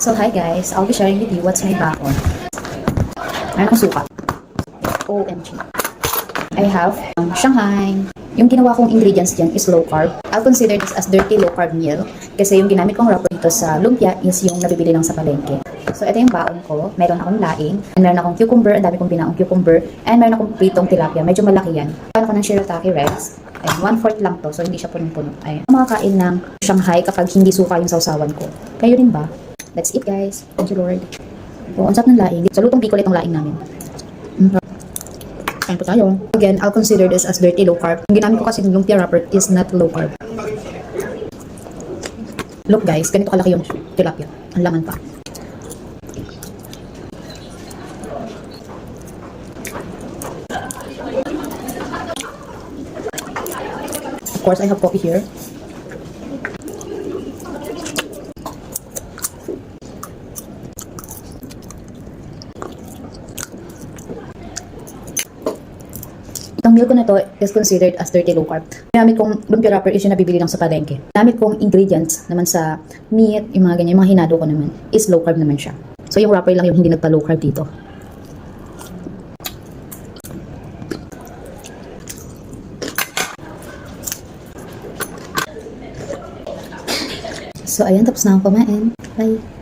So hi guys, I'll be sharing with you what's my baon. Mayroon akong suka. OMG. I have Shanghai. Yung ginawa kong ingredients dyan is low carb. I'll consider this as dirty low carb meal kasi yung ginamit kong wrapper dito sa lumpia is yung nabibili lang sa palengke. So ito yung baon ko. Meron akong laing, and meron akong cucumber, ang dami kong binaong cucumber, and meron akong pritong tilapia. Medyo malaki yan. Meron ako ng shirataki rice. And 1/4 lang to, so hindi siya punong-puno. Ayan. Makakain ng Shanghai kapag hindi suka yung sausawan ko. Kayo rin ba? Let's eat guys. Thank you Lord. So, ang sarap ng laing. Sa lutong Bicol itong laing namin. Kain po tayo. Again, I'll consider this as dirty low carb. Yung ginamit ko kasi ng lumpia wrapper is not low carb. Look guys, ganito kalaki yung tilapia. Ang laman pa. Of course, I have coffee here. Itong meal ko na to is considered as dirty low carb. Ginamit kong lumpia wrapper is yung nabibili lang sa palengke. Ginamit kong ingredients naman sa meat, yung mga ganyan, yung mga hinado ko naman, is low carb naman siya. So yung wrapper lang yung hindi nagpa-low carb dito. So ayan, tapos na akong kumain. Bye!